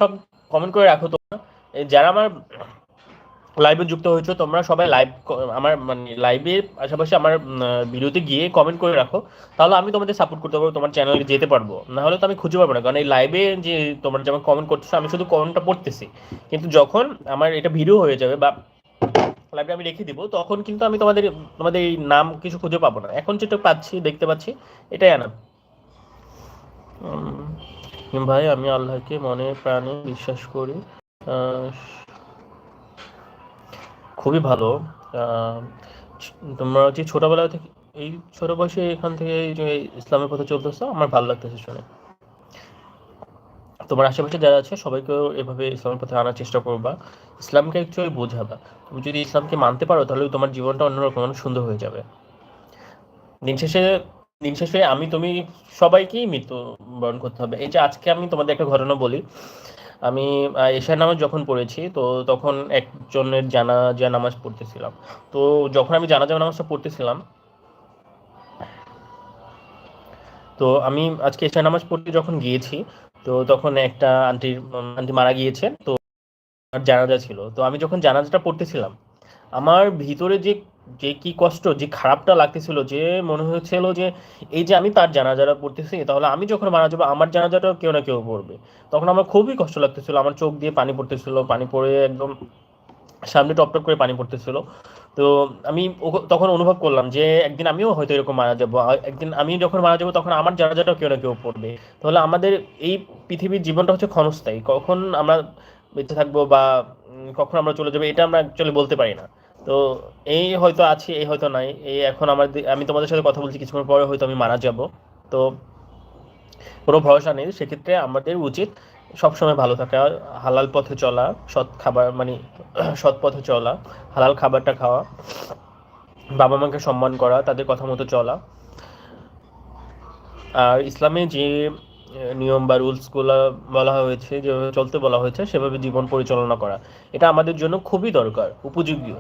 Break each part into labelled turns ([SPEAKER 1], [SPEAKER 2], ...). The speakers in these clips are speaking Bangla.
[SPEAKER 1] সব কমেন্ট করে রাখো তোমরা। যারা আমার লাইভে যুক্ত হয়েছো তোমরা সবাই আমার মানে লাইভের পাশাপাশি আমার ভিডিওতে গিয়ে কমেন্ট করে রাখো, তাহলে আমি তোমাদের সাপোর্ট করতে পারবো, তোমার চ্যানেলে যেতে পারবো। না হলে তো আমি খুঁজে পারবো না, কারণ এই লাইভে যে তোমরা যেমন কমেন্ট করতেছো আমি শুধু কমেন্টটা পড়তেছি, কিন্তু যখন আমার এটা ভিডিও হয়ে যাবে বা লাইভে আমি রেখে দিব তখন কিন্তু আমি তোমাদের এই নাম কিছু খুঁজে পাবো না। এখন যেটা পাচ্ছি দেখতে পাচ্ছি এটাই আনা। ভাই আমি আল্লাহকে মনে প্রাণে বিশ্বাস করি। খুবই ভালো। তোমরা হচ্ছে ছোটবেলা থেকে এই ছোট বয়সে এখান থেকে এই যে ইসলামের পথে চলতেছো, আমার ভালো লাগতেছে শুনে। তোমার আশেপাশে যারা আছে সবাইকেও এভাবে ইসলামের পথে আনার চেষ্টা করবা, ইসলামকে অ্যাকচুয়ালি বোঝাবা। তুমি যদি ইসলামকে মানতে পারো তাহলে তোমার জীবনটা অন্যরকম অনেক সুন্দর হয়ে যাবে। দিন শেষে দিন শেষে আমি তুমি সবাইকেই মৃত্যুবরণ করতে হবে। এই যে আজকে আমি তোমাদের একটা ঘটনা বলি। আমি এশার নামাজ যখন পড়েছি তো তখন একজনের জানাজা নামাজ পড়তেছিলাম। তো যখন আমি জানাজা নামাজটা পড়তেছিলাম, তো আমি আজকে এশার নামাজ পড়তে যখন গিয়েছি, তো তখন একটা আন্টি মারা গিয়েছে, তো আর জানাজা ছিল। তো আমি যখন জানাজাটা পড়তেছিলাম আমার ভিতরে যে যে কি কষ্ট, যে খারাপটা লাগতেছিল, যে মনে হচ্ছিল যে এই যে আমি তার জানাজাটা পড়তেছি, তাহলে আমি যখন মারা যাবো আমার জানাজাটাও কেউ না কেউ পড়বে। তখন আমার খুবই কষ্ট লাগতেছিল, আমার চোখ দিয়ে পানি পড়তেছিল, পানি পড়ে একদম সামনে টপ টপ করে পানি পড়তেছিল। তো আমি তখন অনুভব করলাম যে একদিন আমিও হয়তো এরকম মারা যাবো, একদিন আমি যখন মারা যাবো তখন আমার জানাজাটাও কেউ না কেউ পড়বে। তাহলে আমাদের এই পৃথিবীর জীবনটা হচ্ছে ক্ষণস্থায়ী, কখন আমরা বেঁচে থাকবো বা কখন আমরা চলে যাবো এটা আমরা অ্যাকচুয়ালি বলতে পারি না। তো এই হয়তো আছি, এই হয়তো নাই, এই এখন আমি তোমাদের সাথে কথা বলছি, কিছুক্ষণ পরে হয়তো আমি মারা যাব। তো কোনো ভরসা নেই, সেক্ষেত্রে আমাদের উচিত সবসময় ভালো থাকা, হালাল পথে চলা, সৎ খাবার মানে সৎ পথে চলা, হালাল খাবারটা খাওয়া, বাবা মাকে সম্মান করা, তাদের কথা মতো চলা। আর ইসলামে যে নিয়ম বা রুলসগুলো বলা হয়েছে, যেভাবে চলতে বলা হয়েছে সেভাবে জীবন পরিচালনা করা, এটা আমাদের জন্য খুবই দরকার, উপযোগী।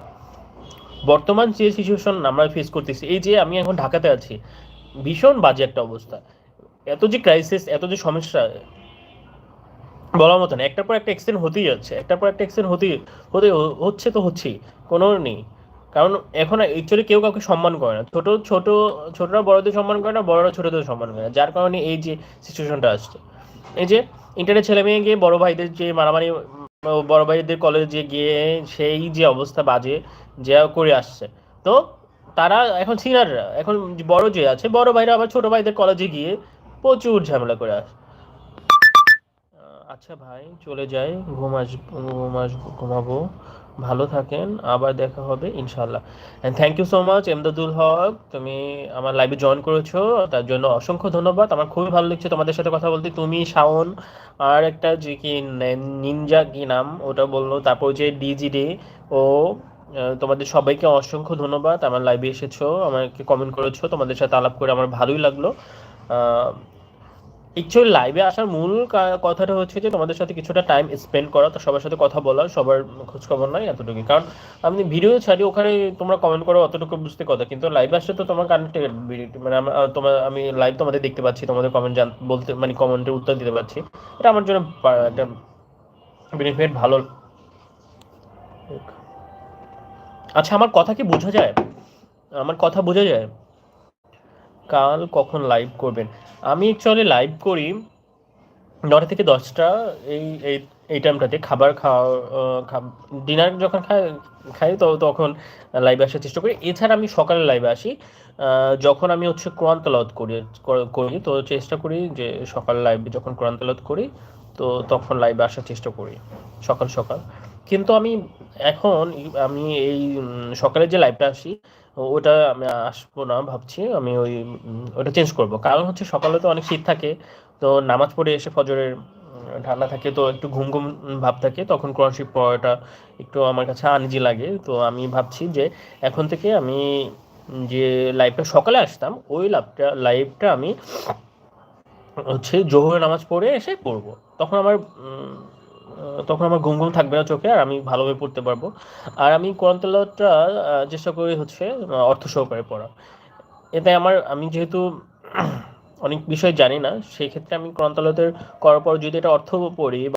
[SPEAKER 1] বর্তমান যে সিচুয়েশন আমরা ফেস করতেছি, এই যে আমি এখন ঢাকাতে আছি, ভীষণ বাজে একটা অবস্থা, এত যে ক্রাইসিস, এত যে সমস্যা বলার মতো না। একটার পর একটা এক্সিডেন্ট হতেই যাচ্ছে, একটার পর একটা এক্সিডেন্ট হতে হচ্ছে তো হচ্ছেই, কোনো নেই। কারণ এখন অ্যাকচুয়ালি কেউ কাউকে সম্মান করে না, ছোটরা বড়দের সম্মান করে না, বড়রা ছোটদের সম্মান করে না, যার কারণে এই যে সিচুয়েশনটা আসছে। এই যে ইন্টারনেট ছেলে মেয়ে গিয়ে বড় ভাইদের যে মারামারি, বড় ভাইদের কলেজে গিয়ে সেই যে অবস্থা বাজে যা করে আসছে। তো তারা এখন সিনিয়ররা, এখন বড় যে আছে বড় ভাইরা আবার ছোট ভাইদের কলেজে গিয়ে প্রচুর ঝামেলা করে আসে। আচ্ছা ভাই চলে যাই, ঘুমাবো। ভালো থাকেন, আবার দেখা হবে ইনশাল্লাহ। And thank you so much Emdadul Haque, তুমি আমার লাইভে জয়েন করেছো, তার জন্য অসংখ্য ধন্যবাদ। আমার খুবই ভালো লাগছে তোমাদের সাথে কথা বলতে। তুমি, শাওন, আর একটা যে কি নিনজা কি নাম ওটা বললো, তারপর যে ডিজি ডে ও তোমাদের সবাইকে অসংখ্য ধন্যবাদ, আমার লাইভে এসেছো, আমাকে কমেন্ট করেছো, তোমাদের সাথে আলাপ করে আমার ভালোই লাগলো। অ্যাকচুয়ালি লাইভে আসার মূল কথাটা হচ্ছে যে তোমাদের সাথে কিছুটা টাইম স্পেন্ড করা, তো সবার সাথে কথা বলা, সবার খোঁজখবর নয় এতটুকুই। কারণ আমি ভিডিও ছাড়ি, ওখানে তোমরা কমেন্ট করো অতটুকু বুঝতে কথা, কিন্তু লাইভে আসলে তো তোমার কানেক্টেড মানে আমি লাইভ তোমাদের দেখতে পাচ্ছি, তোমাদের কমেন্ট বলতে মানে কমেন্টের উত্তর দিতে পারছি, এটা আমার জন্য একটা বেনিফিট, ভালো। আচ্ছা আমার কথা কি বোঝা যায়? আমার কথা বোঝা যায়? কাল কখন লাইভ করবেন? আমি অ্যাকচুয়ালি লাইভ করি ৯টা থেকে ১০টা, এই এই এই টাইমটাতে খাবার খাওয়া, ডিনার যখন খাই তো তখন লাইভে আসার চেষ্টা করি। এছাড়া আমি সকালে লাইভে আসি যখন আমি হচ্ছে কোরআন তেলাওয়াত করি, তো চেষ্টা করি যে সকাল লাইভে যখন কোরআন তেলাওয়াত করি তো তখন লাইভে আসার চেষ্টা করি সকাল সকাল। কিন্তু এখন আমি এই সকালে যে লাইভটা আসি ওটা আমি আসবো না ভাবছি, আমি ওটা চেঞ্জ করব। কারণ হচ্ছে সকালে তো অনেক শীত থাকে, তো নামাজ পড়ে এসে ফজরের ঠান্ডা থাকে, তো একটু ঘুম ঘুম ভাব থাকে, তখন কোরআন শরীফ পড়াটা একটু আমার কাছে আনইজি লাগে। তো আমি ভাবছি যে এখন থেকে আমি যে লাইভটা সকালে আসতাম ওই লাইভটা আমি হচ্ছে জোহরের নামাজ পড়ে এসে পড়বো। তখন আমার তখন আমার ঘুম ঘুম থাকবে না চোখে, আর আমি ভালোভাবে পড়তে পারবো। আর আমি কোরআন তেলাওয়াতটা চেষ্টা করি হচ্ছে অর্থ সহকারে পড়া। এতে আমি যেহেতু অনেক বিষয় জানি না, সেই ক্ষেত্রে আমি কোরআন তেলাওয়াতের করার পর যদি এটা অর্থ পড়ি